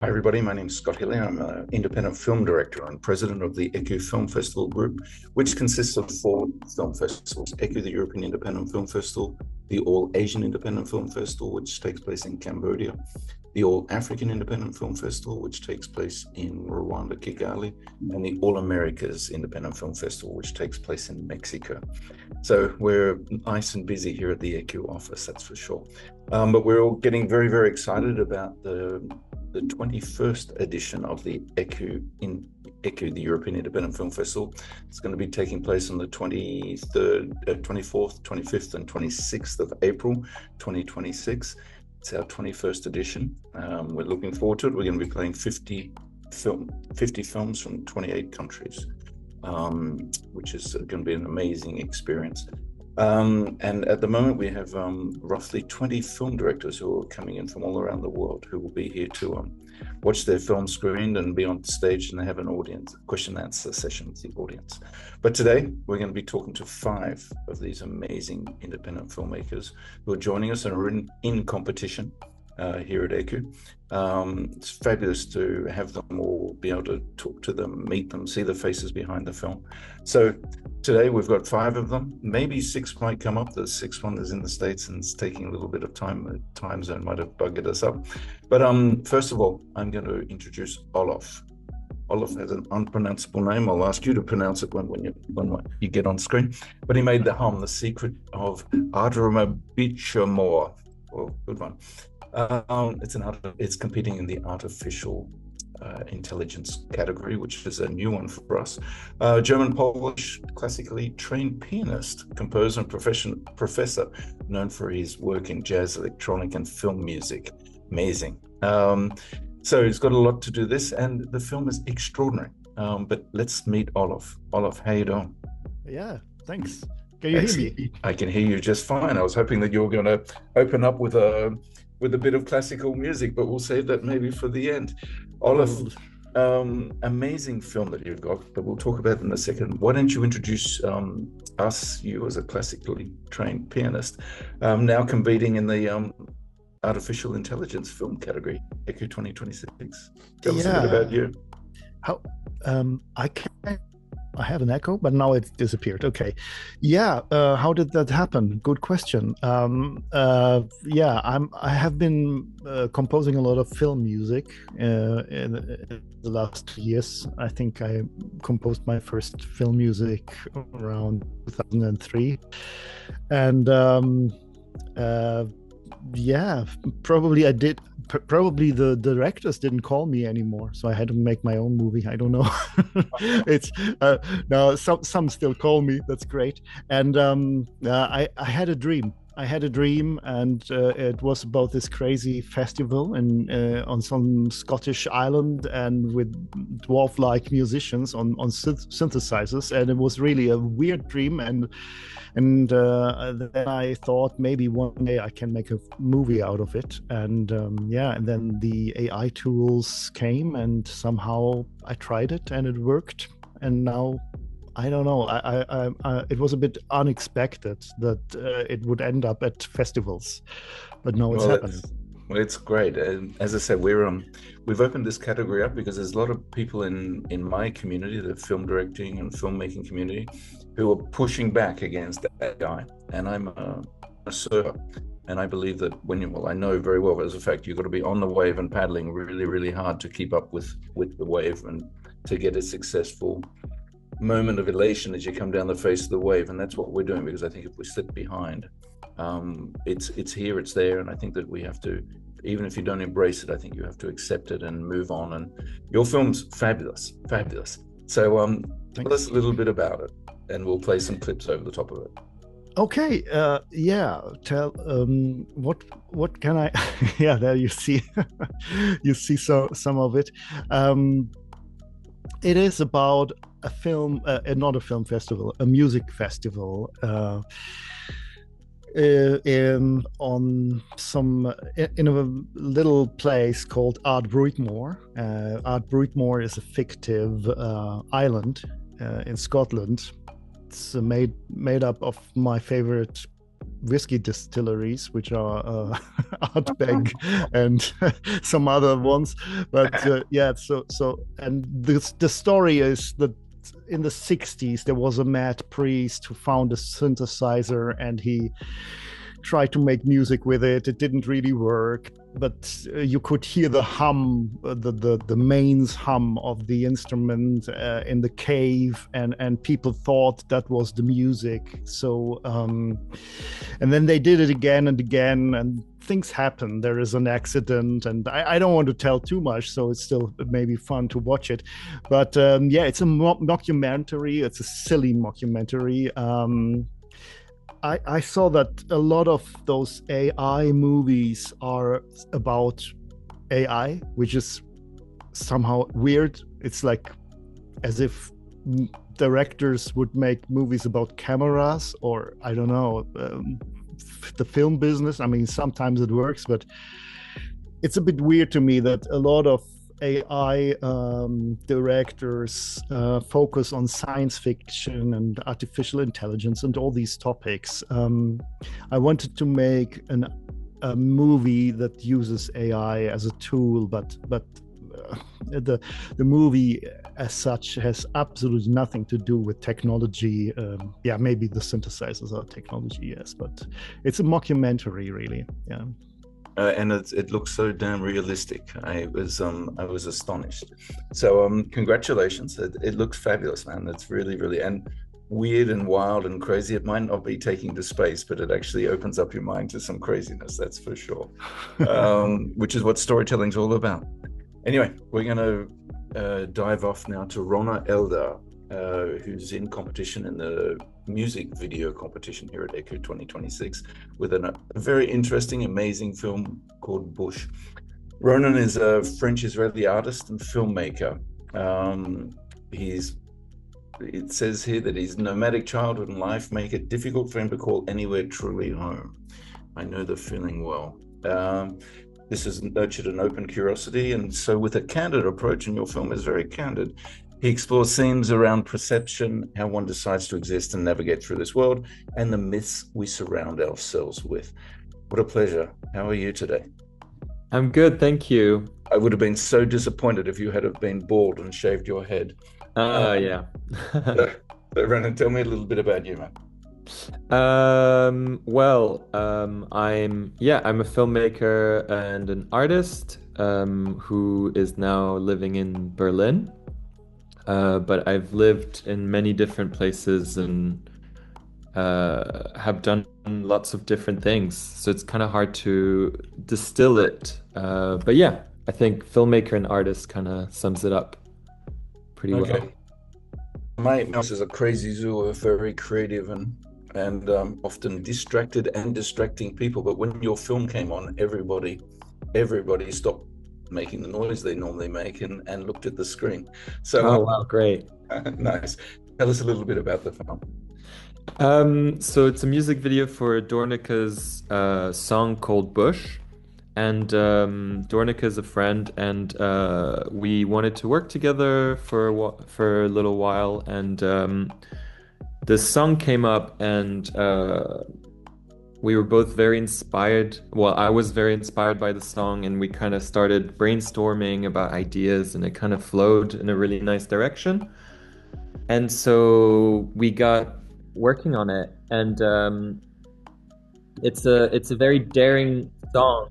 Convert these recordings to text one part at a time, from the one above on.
Hi, everybody. My name is Scott Hilly. I'm an independent film director and president of the ECU Film Festival Group, which consists of four film festivals: ECU, the European Independent Film Festival; the All Asian Independent Film Festival, which takes place in Cambodia; the All African Independent Film Festival, which takes place in Rwanda, Kigali; and the All Americas Independent Film Festival, which takes place in Mexico. So we're nice and busy here at the ECU office, that's for sure. But we're all getting very, very excited about the 21st edition of the ECU, the European Independent Film Festival. It's going to be taking place on the 23rd, 24th, 25th, and 26th of April, 2026. It's our 21st edition. We're looking forward to it. We're going to be playing 50 films from 28 countries, which is going to be an amazing experience. And at the moment, we have roughly 20 film directors who are coming in from all around the world who will be here to watch their film screened and be on stage, and they have an audience, question and answer session with the audience. But today, we're going to be talking to 5 of these amazing independent filmmakers who are joining us and are in competition here at ECU. It's fabulous to have them all, be able to talk to them, meet them, see the faces behind the film. So today we've got 5 of them. Maybe 6 might come up. The 6th one is in the States and it's taking a little bit of time. The time zone might have buggered us up. But first of all, I'm going to introduce Olaf. Olaf has an unpronounceable name. I'll ask you to pronounce it when you get on screen. But he made the hum, The Secret of ARDBRUICHMORE. Oh, good one. It's competing in the artificial intelligence category, which is a new one for us. German-Polish, classically trained pianist, composer, and professor, known for his work in jazz, electronic, and film music. Amazing. So he's got a lot to do this, and the film is extraordinary. But let's meet Olaf. Olaf, how you doing? Yeah, thanks. Can you hear me? I can hear you just fine. I was hoping that you were going to open up with a bit of classical music, but we'll save that maybe for the end. Olaf, amazing film that you've got, but we'll talk about it in a second. Why don't you introduce you as a classically trained pianist, now competing in the artificial intelligence film category, ECU 2026. Tell us a bit about you. I have an echo, but now it's disappeared. Okay. Yeah. How did that happen? Good question. I have been composing a lot of film music in the last 2 years. I think I composed my first film music around 2003. And probably I did. Probably the directors didn't call me anymore, so I had to make my own movie. I don't know. It's now some still call me. That's great. And I had a dream. And it was about this crazy festival on some Scottish island, and with dwarf-like musicians on synthesizers, and it was really a weird dream. And then I thought maybe one day I can make a movie out of it. And and then the AI tools came, and somehow I tried it, and it worked. And now, I don't know. It was a bit unexpected that it would end up at festivals, but no, it's happening. It's great. And as I said, we've opened this category up because there's a lot of people in my community, the film directing and filmmaking community, who are pushing back against AI. And I'm a surfer, and I believe that I know very well as a fact, you've got to be on the wave and paddling really, really hard to keep up with the wave and to get a successful moment of elation as you come down the face of the wave. And that's what we're doing, because I think if we slip behind, it's here, it's there, and I think that we have to, even if you don't embrace it, I think you have to accept it and move on. And your film's fabulous. So tell us a little bit about it, and we'll play some clips over the top of it. Okay. Tell what can I yeah, there you see you see some of it. It is about a film, not a film festival, a music festival, in a little place called ARDBRUICHMORE. ARDBRUICHMORE is a fictive island in Scotland. It's made up of my favorite whiskey distilleries, which are Ardbeg and some other ones. But yeah, and the story is that in the 60s there was a mad priest who found a synthesizer, and he tried to make music with it. It didn't really work, but you could hear the hum, the mains hum of the instrument in the cave, and people thought that was the music. So and then they did it again and again, and things happen. There is an accident, and I don't want to tell too much, so it's still maybe fun to watch it. But yeah, it's a mockumentary. It's a silly mockumentary. I saw that a lot of those AI movies are about AI, which is somehow weird. It's like as if directors would make movies about cameras, or I don't know, the film business. I mean, sometimes it works, but it's a bit weird to me that a lot of AI directors focus on science fiction and artificial intelligence and all these topics. I wanted to make a movie that uses AI as a tool, but the movie as such has absolutely nothing to do with technology. Yeah, maybe the synthesizers are technology, yes, but it's a mockumentary, really. Yeah. And it looks so damn realistic. I was astonished. So congratulations. It looks fabulous, man. It's really and weird and wild and crazy. It might not be taking to space, but it actually opens up your mind to some craziness, that's for sure. Which is what storytelling's all about. Anyway, we're going to dive off now to Ronen Eldar, who's in competition in the music video competition here at ECU 2026 with a very interesting, amazing film called Bush. Ronen is a French-Israeli artist and filmmaker. It says here that his nomadic childhood and life make it difficult for him to call anywhere truly home. I know the feeling well. This has nurtured an open curiosity, and so with a candid approach, and your film is very candid, he explores themes around perception, how one decides to exist and navigate through this world, and the myths we surround ourselves with. What a pleasure. How are you today? I'm good, thank you. I would have been so disappointed if you had have been bald and shaved your head. Yeah. So, Ronen, tell me a little bit about you, man. I'm a filmmaker and an artist who is now living in Berlin. But I've lived in many different places and have done lots of different things. So it's kind of hard to distill it. But yeah, I think filmmaker and artist kind of sums it up pretty well. My mouse is a crazy zoo of very creative and often distracted and distracting people. But when your film came on, everybody stopped making the noise they normally make and looked at the screen. So oh wow, great. Nice. Tell us a little bit about the film. So it's a music video for Dornika's song called Bush, and Dornika is a friend, and we wanted to work together for a little while, and this song came up, and we were both very inspired. Well, I was very inspired by the song, and we kind of started brainstorming about ideas, and it kind of flowed in a really nice direction. And so we got working on it, and it's a very daring song.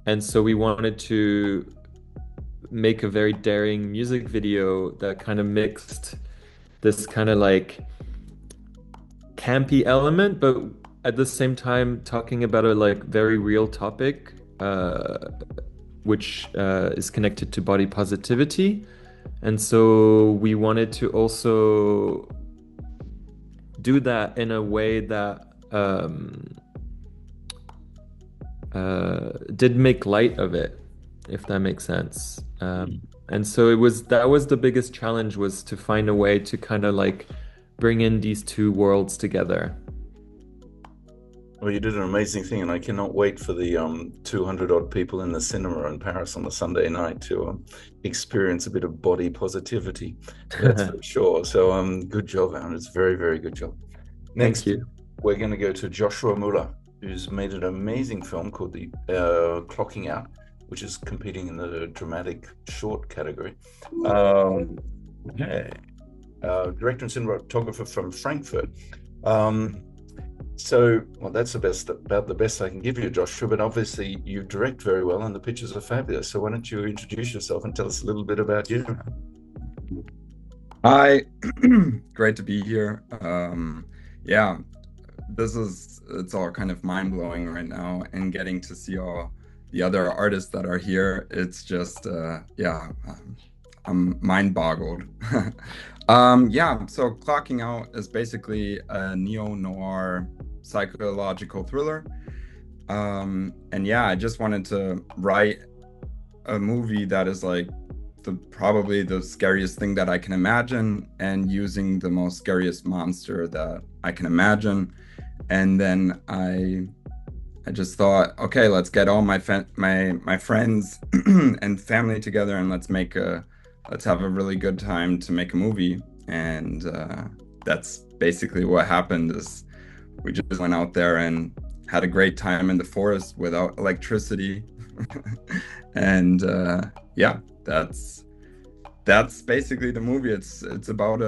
And so we wanted to make a very daring music video that kind of mixed this kind of like campy element, but at the same time talking about a like very real topic, which is connected to body positivity. And so we wanted to also do that in a way that did make light of it, if that makes sense. And so that was the biggest challenge, was to find a way to kind of like bring in these two worlds together. Well, you did an amazing thing, and I cannot wait for the 200 odd people in the cinema in Paris on a Sunday night to experience a bit of body positivity. That's for sure. So good job, Aaron. It's a very, very good job. Next, Thank you. we're going to go to Joshua Muller, who's made an amazing film called The Clocking Out, which is competing in the dramatic short category. Director and cinematographer from Frankfurt. So, well, that's about the best I can give you, Joshua, but obviously you direct very well and the pictures are fabulous. So why don't you introduce yourself and tell us a little bit about you? Hi, great to be here. Yeah, it's all kind of mind-blowing right now, and getting to see all the other artists that are here, it's just, I'm mind-boggled. Yeah, so Clocking Out is basically a neo-noir psychological thriller. And yeah, I just wanted to write a movie that is like probably the scariest thing that I can imagine, and using the most scariest monster that I can imagine. And then I just thought, okay, let's get all my friends and family together, and let's have a really good time to make a movie. And that's basically what happened. Is we just went out there and had a great time in the forest without electricity. And yeah, that's basically the movie. It's about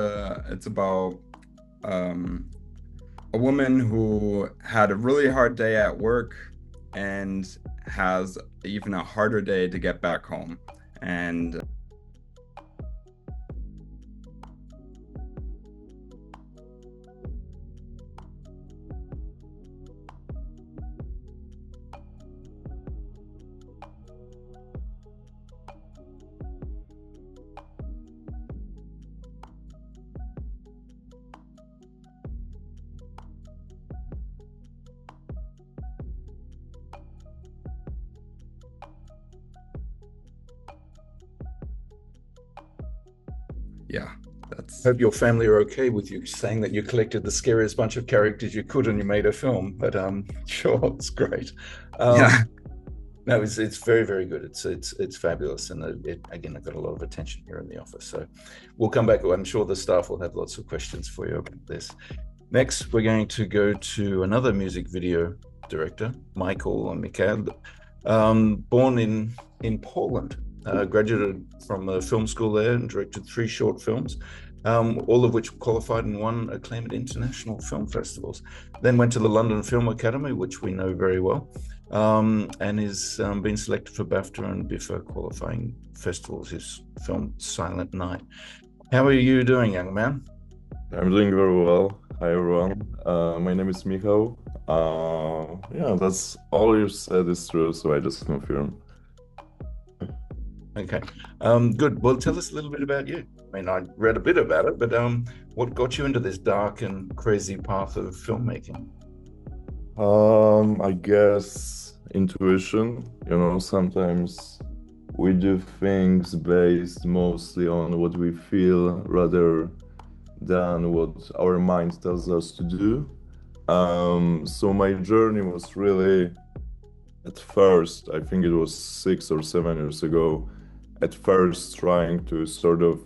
a woman who had a really hard day at work and has even a harder day to get back home. And yeah, that's... Hope your family are okay with you saying that you collected the scariest bunch of characters you could and you made a film, but sure, it's great. Yeah. No, it's very, very good. It's fabulous, and again, it got a lot of attention here in the office. So we'll come back. I'm sure the staff will have lots of questions for you about this. Next, we're going to go to another music video director, Michael, born in Poland. Graduated from a film school there and directed 3 short films, all of which qualified and won acclaimed international film festivals. Then went to the London Film Academy, which we know very well, and is been selected for BAFTA and BIFA qualifying festivals. His film Silent Night. How are you doing, young man? I'm doing very well. Hi everyone. My name is Michał. Yeah, that's all you said is true, so I just confirm. Okay, good. Well, tell us a little bit about you. I mean, I read a bit about it, but what got you into this dark and crazy path of filmmaking? I guess intuition. You know, sometimes we do things based mostly on what we feel rather than what our mind tells us to do. So my journey was really, at first, I think it was 6 or 7 years ago, at first trying to sort of,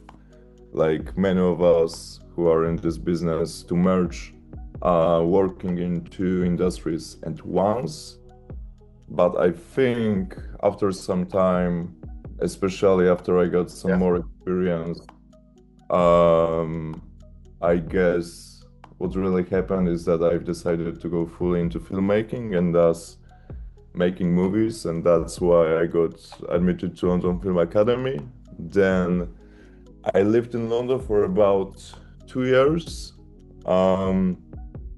like many of us who are in this business, to merge working in 2 industries at once. But I think after some time, especially after I got some more experience, I guess what really happened is that I've decided to go fully into filmmaking and thus making movies, and that's why I got admitted to London Film Academy. Then I lived in London for about 2 years,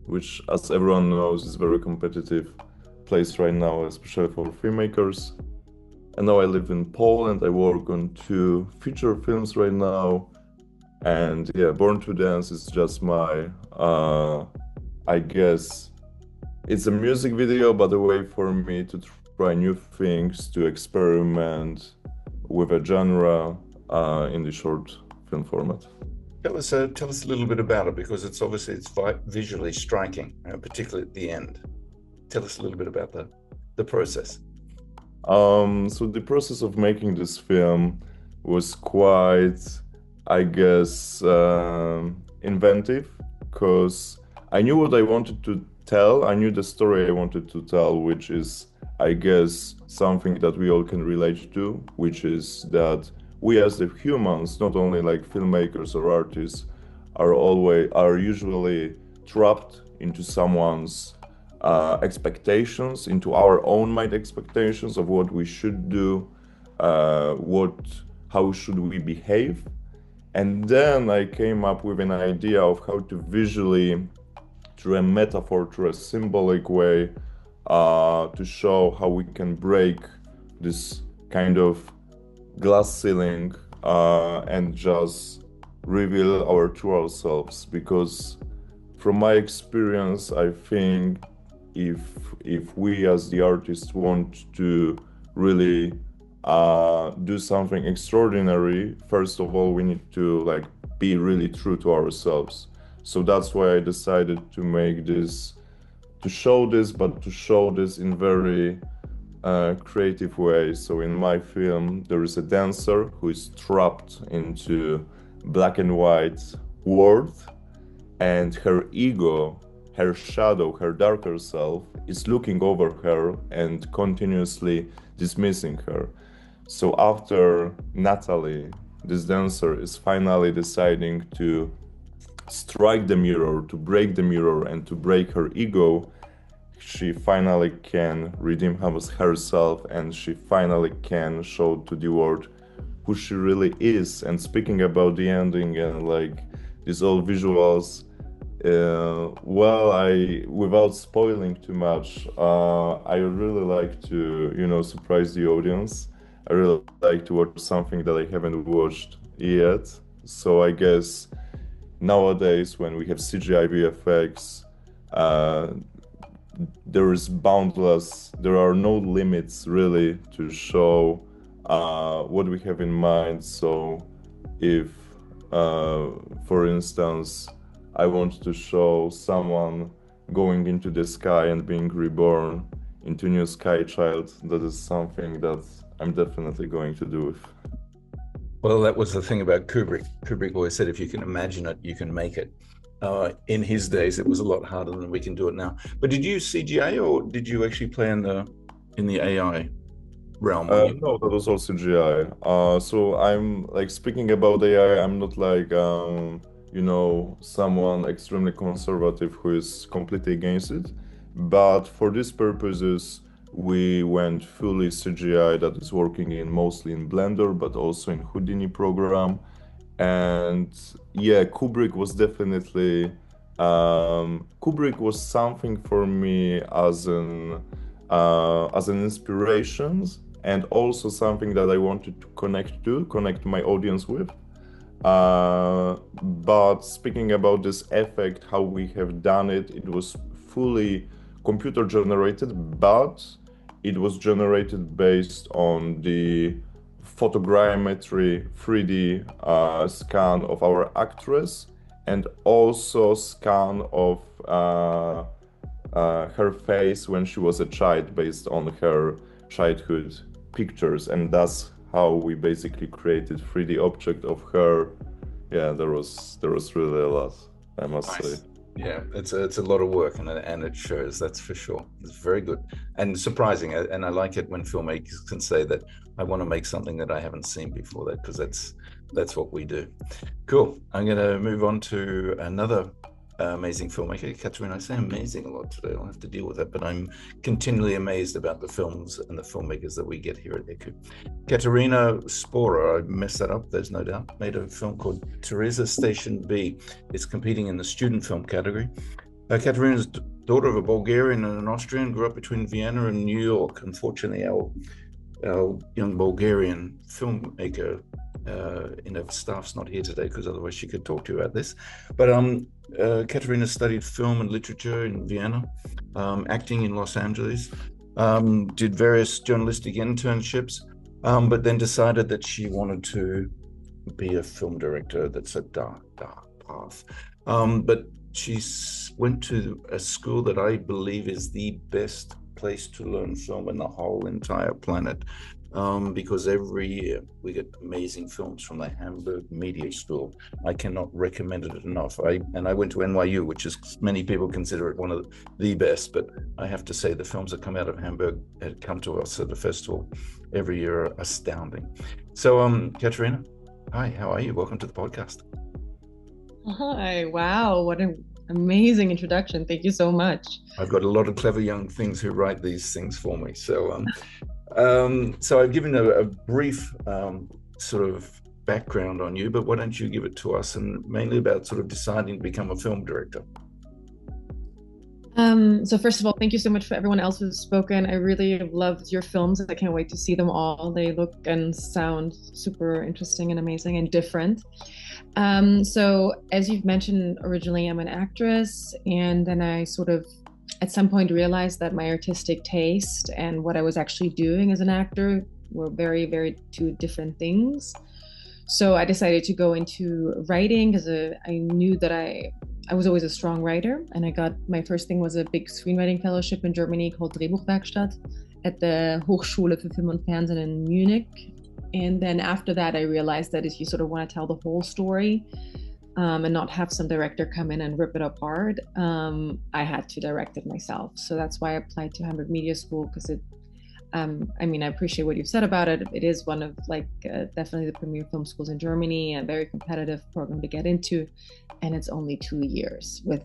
which, as everyone knows, is a very competitive place right now, especially for filmmakers. And now I live in Poland. I work on 2 feature films right now. And yeah, Born to Dance is just my, I guess, it's a music video, but a way for me to try new things, to experiment with a genre in the short film format. Tell us a little bit about it, because it's visually striking, particularly at the end. Tell us a little bit about the process. So the process of making this film was quite, I guess, inventive, because I knew what I wanted to tell. I knew the story I wanted to tell, which is, I guess, something that we all can relate to, which is that we as the humans, not only like filmmakers or artists, are usually trapped into someone's expectations, into our own mind expectations of what we should do, how should we behave. And then I came up with an idea of how to visually, through a metaphor, through a symbolic way, to show how we can break this kind of glass ceiling and just reveal our true selves. Because from my experience, I think if we as the artists want to really do something extraordinary, first of all, we need to like be really true to ourselves. So that's why I decided to make this, to show this in very creative way. So in my film, there is a dancer who is trapped into black and white world, and her ego, her shadow, her darker self is looking over her and continuously dismissing her. So after Natalie, this dancer, is finally deciding to strike the mirror, to break the mirror and to break her ego, she finally can redeem herself, and she finally can show to the world who she really is. And speaking about the ending and like these old visuals, without spoiling too much, I really like to, surprise the audience. I really like to watch something that I haven't watched yet. So I guess nowadays when we have CGI VFX, there are no limits really to show what we have in mind. So if, for instance, I want to show someone going into the sky and being reborn into new sky child, that is something that I'm definitely going to do. Well, that was the thing about Kubrick. Kubrick always said, if you can imagine it, you can make it. In his days, it was a lot harder than we can do it now. But did you use CGI, or did you actually play in the AI realm? No, that was all CGI. So I'm like, speaking about AI, I'm not like someone extremely conservative who is completely against it. But for these purposes, we went fully CGI, that is working mostly in Blender, but also in Houdini program. And yeah, Kubrick was definitely something for me as an inspiration, and also something that I wanted to connect my audience with. But speaking about this effect, how we have done it, it was fully computer generated, but it was generated based on the photogrammetry 3D scan of our actress, and also scan of her face when she was a child based on her childhood pictures. And that's how we basically created 3D object of her. Yeah, there was really a lot, I must say. Yeah, it's a lot of work, and it shows, that's for sure. It's very good and surprising, and I like it when filmmakers can say that I want to make something that I haven't seen before, that because that's what we do. Cool. I'm going to move on to another amazing filmmaker, Katerina. I say amazing a lot today. I'll have to deal with that, but I'm continually amazed about the films and the filmmakers that we get here at ECU. Katerina Spora, I messed that up, there's no doubt, made a film called Teresa Station B. It's competing in the student film category. Katerina's daughter of a Bulgarian and an Austrian, grew up between Vienna and New York. Unfortunately, our young Bulgarian filmmaker, staff's not here today, because otherwise she could talk to you about this. But Katerina studied film and literature in Vienna, acting in Los Angeles, did various journalistic internships, but then decided that she wanted to be a film director. That's a dark path. But she went to a school that I believe is the best place to learn film in the whole entire planet. because every year we get amazing films from the Hamburg Media School. I cannot recommend it enough. I went to NYU, which is, many people consider it one of the best, but I have to say the films that come out of Hamburg and come to us at the festival every year are astounding. So, Katerina, hi, how are you? Welcome to the podcast. Hi, wow, what an amazing introduction. Thank you so much. I've got a lot of clever young things who write these things for me. So, so I've given a brief sort of background on you, but why don't you give it to us, and mainly about sort of deciding to become a film director? So first of all, thank you so much for everyone else who's spoken. I really have loved your films. I can't wait to see them all. They look and sound super interesting and amazing and different. So as you've mentioned, originally I'm an actress, and then I sort of at some point realized that my artistic taste and what I was actually doing as an actor were very, very two different things. So I decided to go into writing because I knew that I was always a strong writer, and I got my first thing was a big screenwriting fellowship in Germany called Drehbuchwerkstatt at the Hochschule für Film und Fernsehen in Munich. And then after that, I realized that if you sort of want to tell the whole story and not have some director come in and rip it apart, I had to direct it myself. So that's why I applied to Hamburg Media School, because it, I mean, I appreciate what you've said about it. It is one of definitely the premier film schools in Germany, a very competitive program to get into. And it's only 2 years with,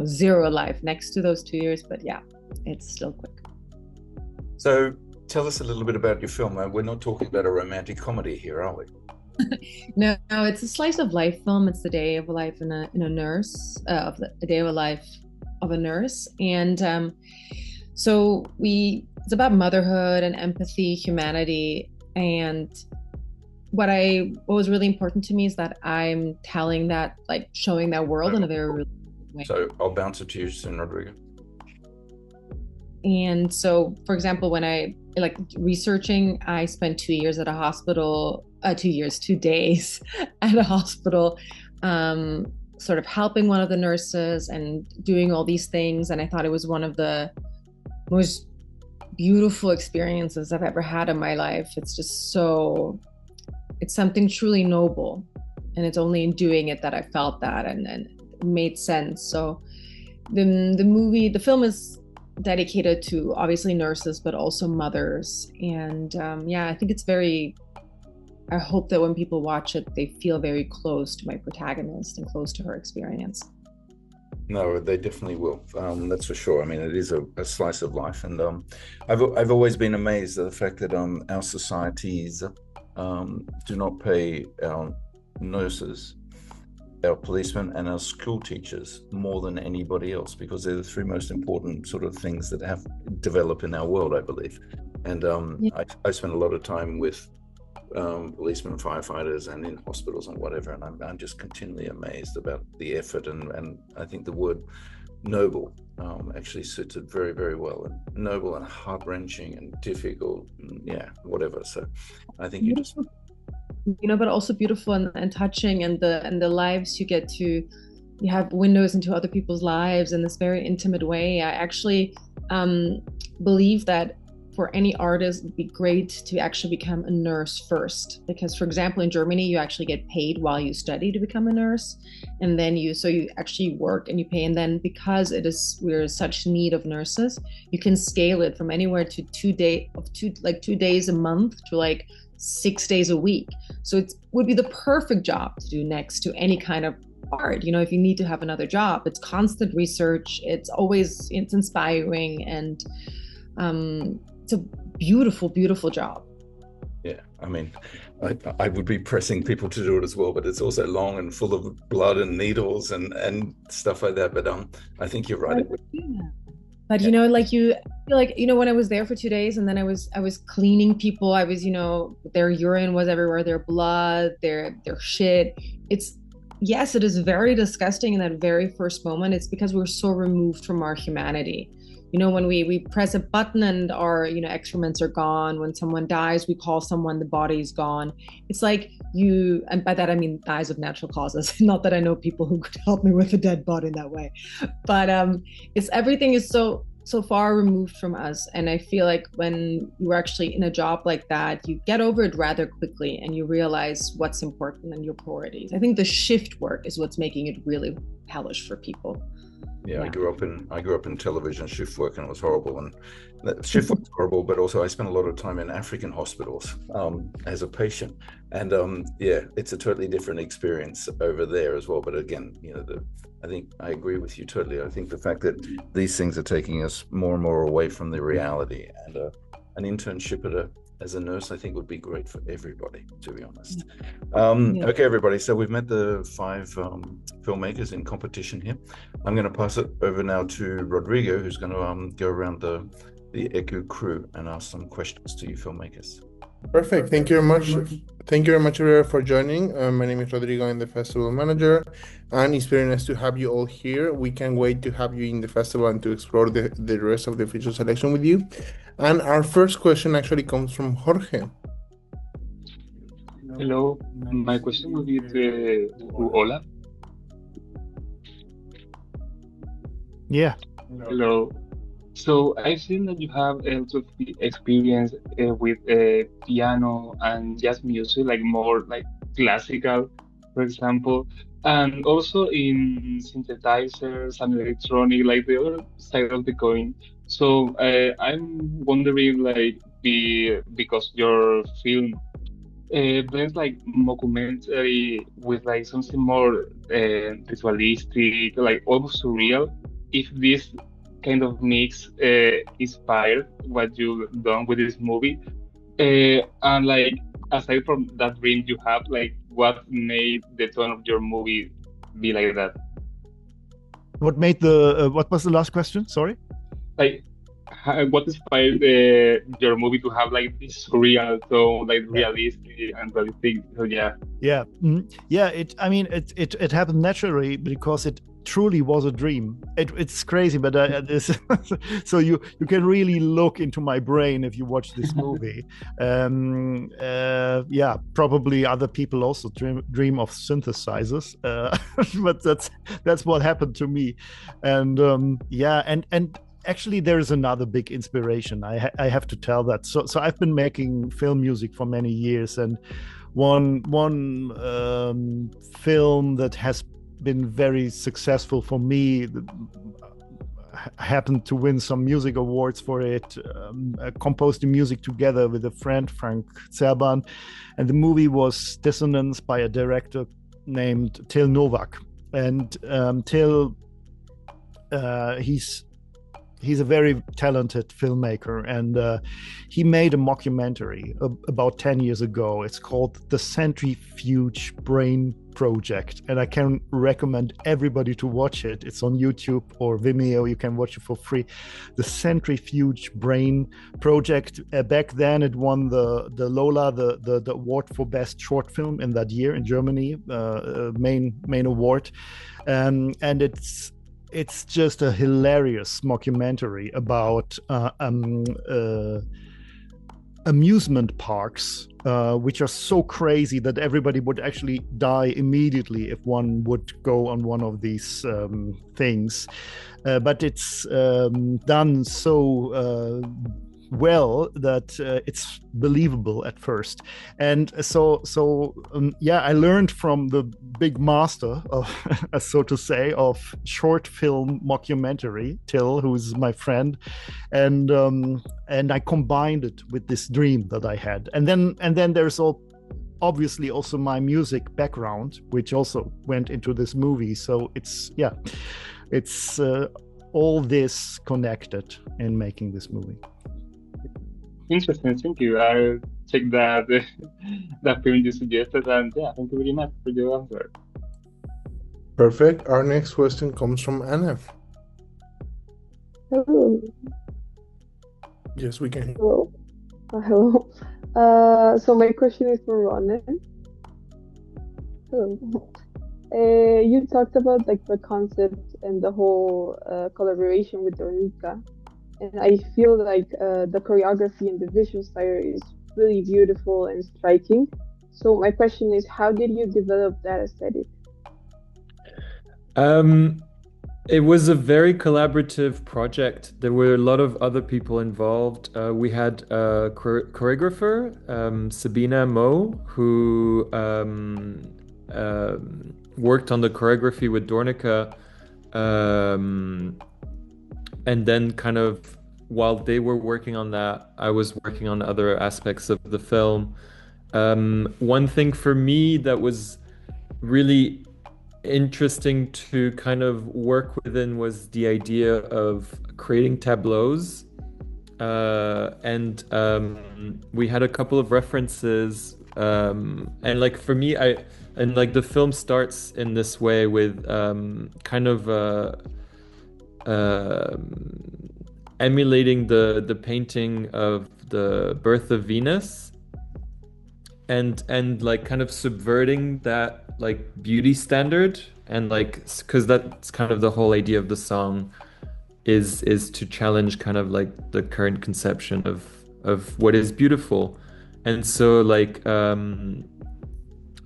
zero life next to those 2 years. But yeah, it's still quick. So tell us a little bit about your film. We're not talking about a romantic comedy here, are we? No, it's a slice of life film. It's the day of a life in a nurse, the day of a life of a nurse. And so it's about motherhood and empathy, humanity. And what was really important to me is that I'm telling that, showing that world in a very real way. So I'll bounce it to you soon, Rodrigo. And so, for example, when I researching, I spent 2 years at a hospital, 2 days at a hospital, sort of helping one of the nurses and doing all these things. And I thought it was one of the most beautiful experiences I've ever had in my life. It's just it's something truly noble. And it's only in doing it that I felt that and it made sense. So the film is dedicated to obviously nurses, but also mothers. And I think I hope that when people watch it, they feel very close to my protagonist and close to her experience. No, they definitely will. That's for sure. I mean, it is a slice of life. And I've always been amazed at the fact that our societies do not pay our nurses, our policemen, and our school teachers more than anybody else, because they're the three most important sort of things that have developed in our world, I believe. And I spend a lot of time with policemen, firefighters, and in hospitals and whatever, and I'm just continually amazed about the effort, and I think the word noble actually suits it very, very well. And noble and heart-wrenching and difficult, whatever. So I think you just but also beautiful and touching, and the lives you have windows into other people's lives in this very intimate way. I actually believe that for any artist, it'd be great to actually become a nurse first, because, for example, in Germany, you actually get paid while you study to become a nurse, and then you actually work and you pay, and then because we're in such need of nurses, you can scale it from anywhere to 2 days a month to 6 days a week. So it would be the perfect job to do next to any kind of art. If you need to have another job, it's constant research. It's inspiring, and it's a beautiful, beautiful job. Yeah, I mean, I would be pressing people to do it as well, but it's also long and full of blood and needles and stuff like that. But I think you're right. But when I was there for 2 days, and then I was cleaning people, I was, their urine was everywhere, their blood, their shit. Yes, it is very disgusting in that very first moment. It's because we're so removed from our humanity. When we press a button and our, excrements are gone. When someone dies, we call someone, the body's gone. It's like and by that I mean dies of natural causes. Not that I know people who could help me with a dead body in that way. But everything is so so far removed from us. And I feel like when you're actually in a job like that, you get over it rather quickly and you realize what's important and your priorities. I think the shift work is what's making it really hellish for people. Yeah, I grew up in television shift work, and it was horrible. And that shift work was horrible, but also I spent a lot of time in African hospitals as a patient, and yeah, it's a totally different experience over there as well. But again, I think I agree with you totally. I think the fact that these things are taking us more and more away from the reality, and an internship as a nurse, I think would be great for everybody, to be honest. Okay, everybody. So we've met the 5 filmmakers in competition here. I'm going to pass it over now to Rodrigo, who's going to go around the ECU crew and ask some questions to you filmmakers. Perfect. Thank you very much. Thank you very much, everyone, for joining. My name is Rodrigo. I'm the festival manager, and it's very nice to have you all here. We can't wait to have you in the festival and to explore the rest of the official selection with you. And our first question actually comes from Jorge. Hello, my question will be to Olaf. Yeah. Hello. So I've seen that you have a lot of experience with piano and jazz music, like more like classical, for example, and also in synthesizers and electronic, like the other side of the coin. So I'm wondering, like, because your film blends like mockumentary with like something more visualistic, like almost surreal. If this kind of mix inspired what you've done with this movie, and like aside from that dream you have, like what made the tone of your movie be like that? What made the what was the last question? Sorry. Like, what inspired your movie to have like this surreal tone, like realistic and realistic? So yeah. Yeah. Yeah. It happened naturally because it truly was a dream. It's crazy, but this so you can really look into my brain if you watch this movie. Yeah, probably other people also dream of synthesizers, but that's what happened to me. And yeah, and actually there is another big inspiration. I have to tell that. So I've been making film music for many years, and one film that has been very successful for me, happened to win some music awards for it. Composed the music together with a friend, Frank Zerban, and the movie was Dissonance by a director named Till Novak. And Till, he's a very talented filmmaker, and he made a mockumentary about 10 years ago. It's called The Centrifuge Brain Project, and I can recommend everybody to watch it. It's on YouTube or Vimeo. You can watch it for free. The Centrifuge Brain Project. Back then, it won the Lola, the award for best short film in that year in Germany, main award, and it's just a hilarious mockumentary about amusement parks, which are so crazy that everybody would actually die immediately if one would go on one of these things. But it's done so well that it's believable at first. And so yeah, I learned from the big master of so to say of short film mockumentary, Till, who's my friend, and I combined it with this dream that I had, and then there's obviously also my music background, which also went into this movie. So it's all this connected in making this movie. Interesting, thank you. I'll check that film you suggested, and yeah, thank you very much for your answer. Perfect. Our next question comes from Anna. Hello. Yes, we can. Hello. Hello. So my question is for Ronen. Hello. You talked about like the concept and the whole collaboration with Dornica. And I feel like the choreography and the visual style is really beautiful and striking. So my question is, how did you develop that aesthetic? It was a very collaborative project. There were a lot of other people involved. We had a choreographer, Sabina Mo, who worked on the choreography with Dornica. And then kind of while they were working on that, I was working on other aspects of the film. One thing for me that was really interesting to kind of work within was the idea of creating tableaus. And we had a couple of references. And like for me, the film starts in this way with kind of emulating the painting of the birth of Venus, and like kind of subverting that like beauty standard, and like because that's kind of the whole idea of the song is to challenge kind of like the current conception of what is beautiful. And so like a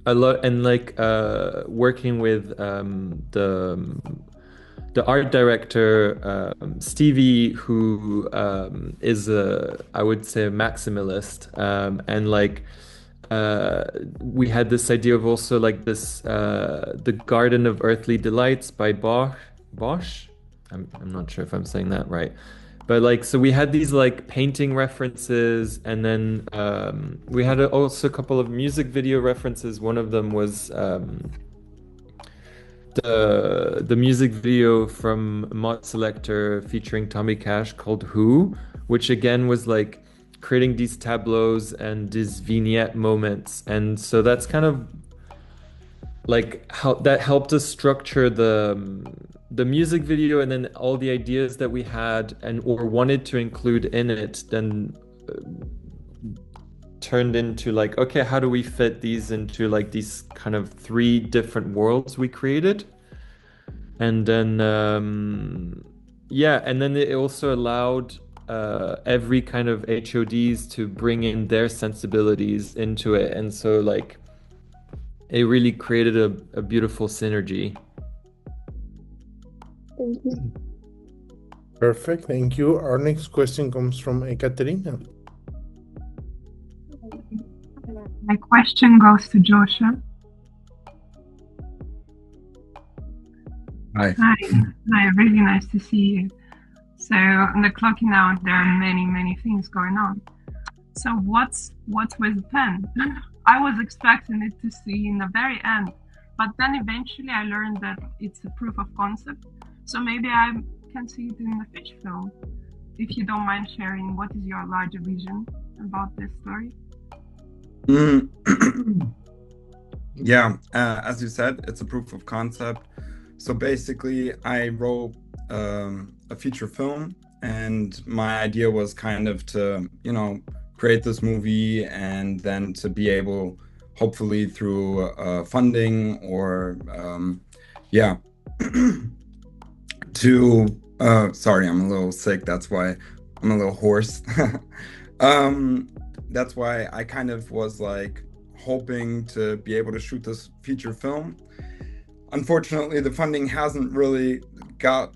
lot, and like working with the art director, Stevie, who is I would say a maximalist, and like we had this idea of also like this the Garden of Earthly Delights by Bosch. I'm not sure if I'm saying that right, but like so we had these like painting references, and then we had also a couple of music video references. One of them was the music video from Mod Selector featuring Tommy Cash called Who, which again was like creating these tableaus and these vignette moments. And so that's kind of like how that helped us structure the music video, and then all the ideas that we had and or wanted to include in it then turned into like, okay, how do we fit these into like these kind of 3 different worlds we created? And then yeah, and then it also allowed every kind of HODs to bring in their sensibilities into it, and so like it really created a beautiful synergy. Thank you. Perfect, thank you. Our next question comes from Ekaterina. My question goes to Joshua. Hi. Hi, really nice to see you. So on the clocking out, there are many things going on. So what's with the pen? I was expecting it to see in the very end, but then eventually I learned that it's a proof of concept. So maybe I can see it in the fish film. If you don't mind sharing, what is your larger vision about this story? Yeah, as you said, it's a proof of concept. So basically, I wrote a feature film, and my idea was kind of to, you know, create this movie, and then to be able, hopefully through funding or, yeah, to, sorry, I'm a little sick, that's why I'm a little hoarse. That's why I kind of was like hoping to be able to shoot this feature film. Unfortunately, the funding hasn't really got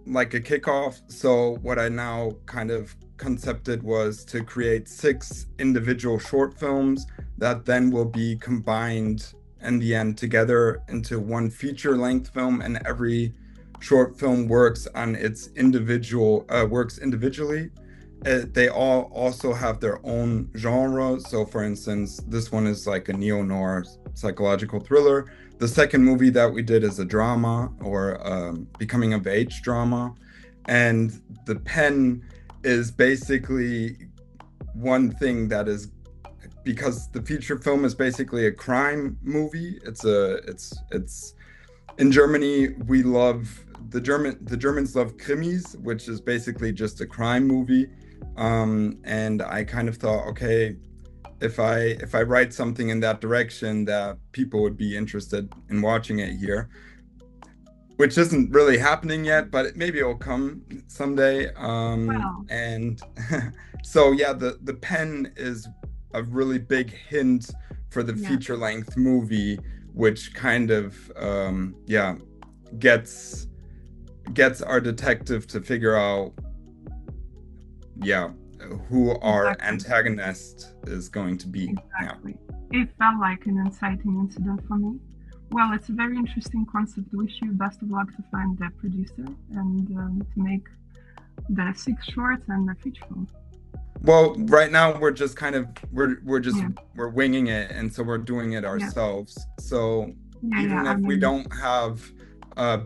like a kickoff. So what I now kind of concepted was to create 6 individual short films that then will be combined in the end together into one feature-length film, and every short film works on its individual works individually. They all also have their own genre. So for instance, this one is like a neo-noir psychological thriller. The second movie that we did is a drama, or becoming of age drama. And the pen is basically one thing that is, because the feature film is basically a crime movie. It's in Germany, we love the Germans love krimis, which is basically just a crime movie. And I kind of thought, okay, if I write something in that direction, that people would be interested in watching it here, which isn't really happening yet, but maybe it'll come someday. Wow. And so yeah, the pen is a really big hint for the feature-length movie, which kind of gets gets our detective to figure out, yeah, who our antagonist is going to be. Exactly. It felt like an inciting incident for me. Well, it's a very interesting concept. Wish you best of luck to find the producer and to make the 6 shorts and the feature film. Well, right now we're just kind of we're winging it, and so we're doing it ourselves. So even if we don't have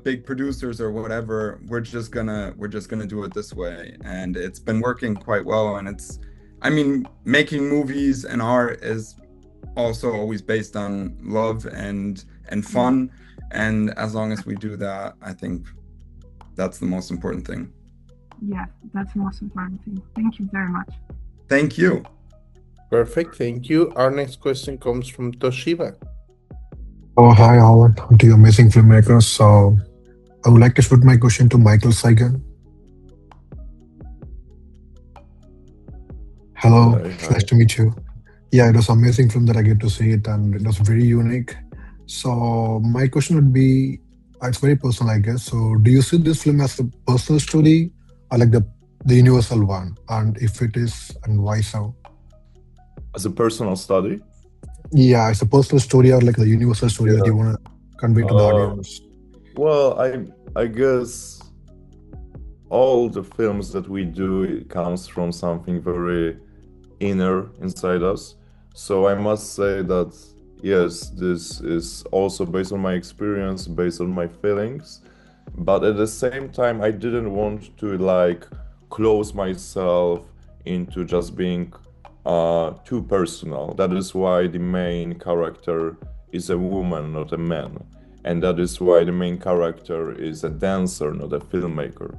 big producers or whatever, we're just gonna do it this way, and it's been working quite well. And it's, I mean, making movies and art is also always based on love and fun, and as long as we do that, I think that's the most important thing. Yeah, that's the most important thing. Thank you very much. Thank you. Perfect, thank you. Our next question comes from Toshiba. Oh, hi all, to you amazing filmmakers. So I would like to shoot my question to Michael Saigan. Hello, Hi. nice to meet you. Yeah, it was an amazing film that I get to see it, and it was very unique. So my question would be, it's very personal, I guess. So do you see this film as a personal story or like the universal one? And if it is, and why so? As a personal study? Yeah, it's a personal story or like the universal story that you want to convey to the audience. Well, I guess all the films that we do, it comes from something very inner inside us. So I must say that yes, this is also based on my experience, based on my feelings, but at the same time I didn't want to like close myself into just being too personal. That is why the main character is a woman, not a man, and that is why the main character is a dancer, not a filmmaker.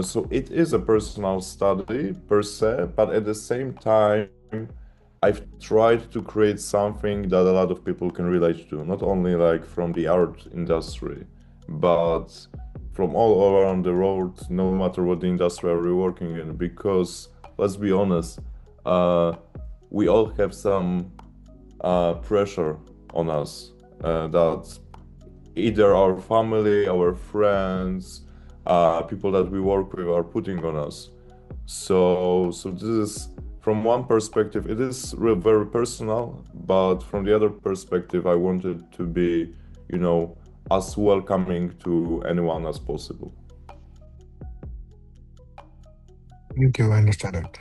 So it is a personal study per se, but at the same time, I've tried to create something that a lot of people can relate to, not only like from the art industry, but from all around the world, no matter what the industry are we working in, because let's be honest, we all have some pressure on us that either our family, our friends, people that we work with are putting on us. So this is, from one perspective, it is very personal, but from the other perspective, I wanted to be, you know, as welcoming to anyone as possible. Thank you, I understand it.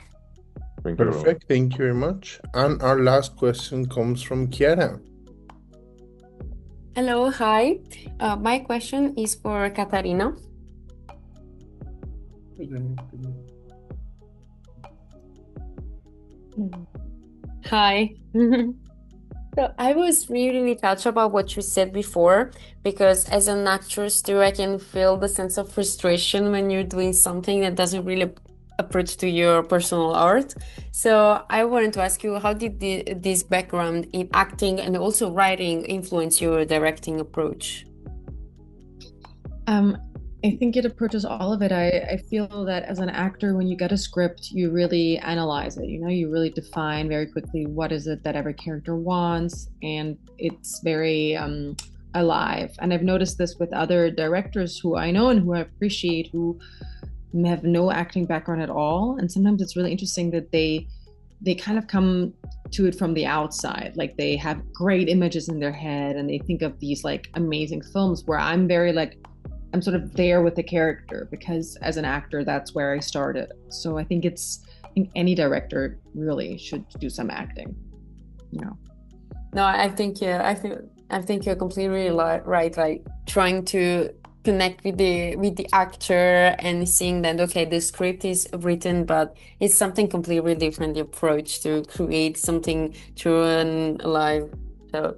Thank you. Perfect, thank you very much. And our last question comes from Chiara. Hello, hi. My question is for Katarina. Hi. So I was really touched about what you said before, because as an actress too, I can feel the sense of frustration when you're doing something that doesn't really approach to your personal art. So I wanted to ask you, how did this background in acting and also writing influence your directing approach? I think it approaches all of it. I feel that as an actor, when you get a script, you really analyze it. You know, you really define very quickly what is it that every character wants, and it's very alive. And I've noticed this with other directors who I know and who I appreciate, who have no acting background at all. And sometimes it's really interesting that they kind of come to it from the outside. Like they have great images in their head and they think of these like amazing films, where I'm very like, I'm sort of there with the character, because as an actor, that's where I started. So I think any director really should do some acting, you know. No, I think you're completely right. Like trying to connect with the actor and seeing that, okay, the script is written, but it's something completely different, the approach to create something true and alive. So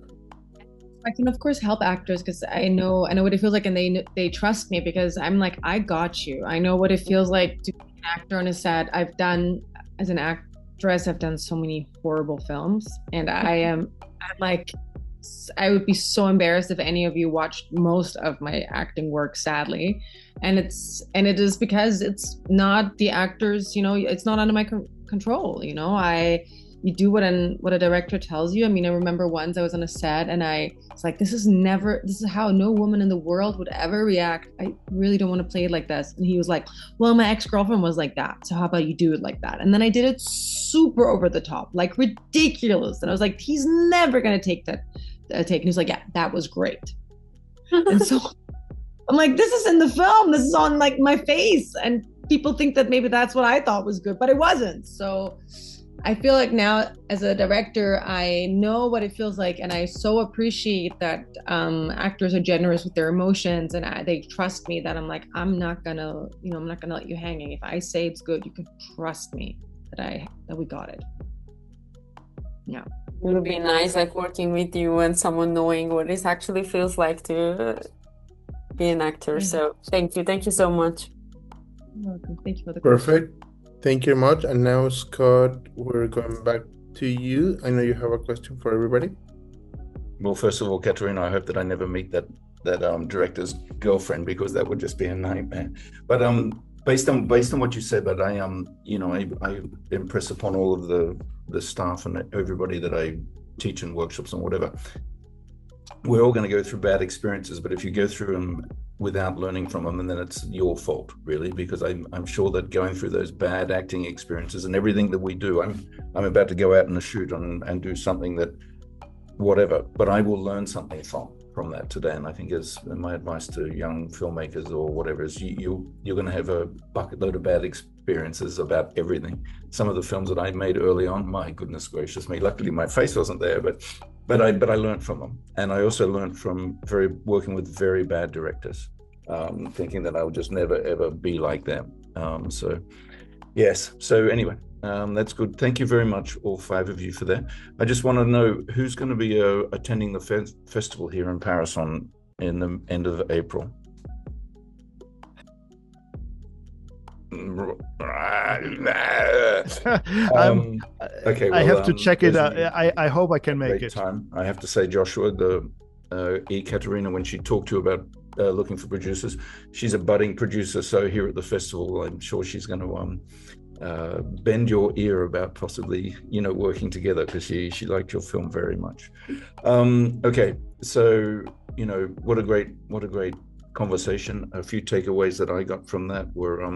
I can of course help actors, because I know what it feels like, and they trust me, because I'm like, I got you. I know what it feels like to be an actor on a set. As an actress, I've done so many horrible films, and I'm like, I would be so embarrassed if any of you watched most of my acting work, sadly. And it is because it's not the actors, you know, it's not under my control, you know. you do what a director tells you. I mean, I remember once I was on a set and I was like, this is how no woman in the world would ever react. I really don't want to play it like this. And he was like, well, my ex-girlfriend was like that, so how about you do it like that? And then I did it super over the top, like ridiculous. And I was like, he's never gonna take that take. And he's like, yeah, that was great. And so I'm like, this is in the film, this is on like my face, and people think that maybe that's what I thought was good, but it wasn't. So I feel like now as a director, I know what it feels like, and I so appreciate that actors are generous with their emotions, and they trust me that I'm like, I'm not gonna let you hanging. If I say it's good, you can trust me that we got it. Yeah. It would be nice, like working with you and someone knowing what it actually feels like to be an actor. So thank you so much. You're welcome. Thank you for the Perfect. Thank you very much. And now, Scott, we're going back to you. I know you have a question for everybody. Well, first of all, Katerina, I hope that I never meet that director's girlfriend, because that would just be a nightmare. But based on what you said, but I impress upon all of the staff and everybody that I teach in workshops and whatever. We're all going to go through bad experiences, but if you go through them without learning from them, and then it's your fault, really, because I'm sure that going through those bad acting experiences and everything that we do, I'm about to go out in a shoot and do something that, whatever, but I will learn something from that today. And I think as my advice to young filmmakers or whatever is you're going to have a bucket load of bad experiences about everything. Some of the films that I made early on, my goodness gracious me, luckily my face wasn't there, but I learned from them. And I also learned from working with very bad directors, thinking that I would just never ever be like them. So yes, so anyway, that's good. Thank you very much, all 5 of you, for that. I just want to know who's going to be attending the festival here in Paris in the end of April. Okay, well, I have to check it out. I hope I can make it. I have to say, Joshua, Katerina, when she talked to you about looking for producers, she's a budding producer. So here at the festival, I'm sure she's going to bend your ear about possibly, working together, because she liked your film very much. Okay, so what a great conversation. A few takeaways that I got from that were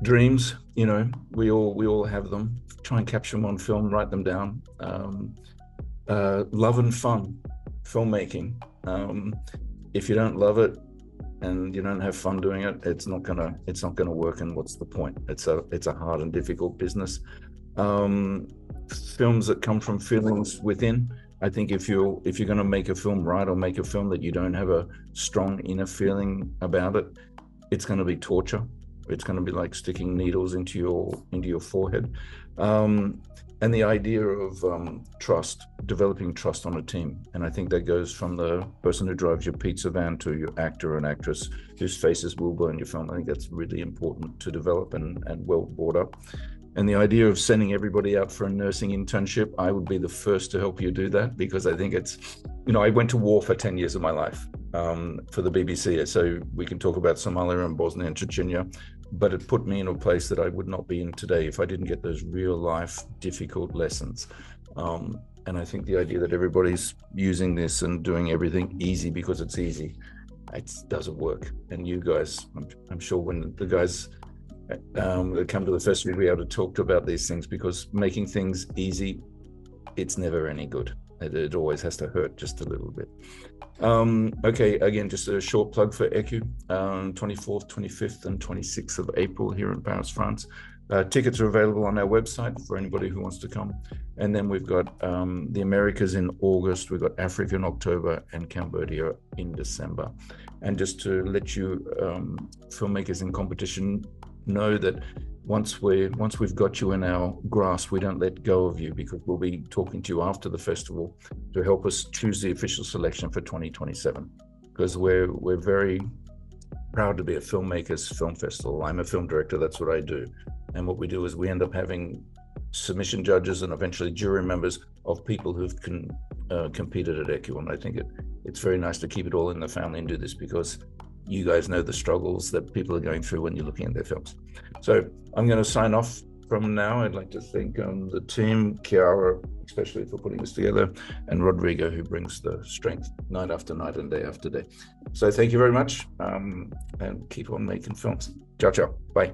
dreams. We all have them. Try and capture them on film, write them down. Love and fun, filmmaking. If you don't love it and you don't have fun doing it, it's not gonna work. And what's the point? It's a hard and difficult business. Films that come from feelings within. I think if you're going to make a film right, or make a film that you don't have a strong inner feeling about it, it's going to be torture. It's going to be like sticking needles into your forehead. And the idea of trust, developing trust on a team. And I think that goes from the person who drives your pizza van to your actor and actress whose faces will go in your film. I think that's really important to develop and well brought up. And the idea of sending everybody out for a nursing internship, I would be the first to help you do that, because I think it's, I went to war for 10 years of my life for the BBC. So we can talk about Somalia and Bosnia and Chechnya, but it put me in a place that I would not be in today if I didn't get those real life difficult lessons. And I think the idea that everybody's using this and doing everything easy because it's easy, it doesn't work. And you guys, I'm sure when the guys that come to the festival, we'll be able to talk about these things, because making things easy, it's never any good. It always has to hurt just a little bit. Okay, again, just a short plug for ECU, 24th, 25th, and 26th of April here in Paris, France. Tickets are available on our website for anybody who wants to come. And then we've got the Americas in August, we've got Africa in October, and Cambodia in December. And just to let you filmmakers in competition know that once we've got you in our grasp, we don't let go of you, because we'll be talking to you after the festival to help us choose the official selection for 2027, because we're very proud to be a filmmakers film festival. I'm a film director, that's what I do. And what we do is we end up having submission judges and eventually jury members of people who've competed at ECU. And I think it's very nice to keep it all in the family and do this, because you guys know the struggles that people are going through when you're looking at their films. So I'm going to sign off from now. I'd like to thank the team, Chiara, especially for putting this together, and Rodrigo, who brings the strength night after night and day after day. So thank you very much, and keep on making films. Ciao, ciao. Bye.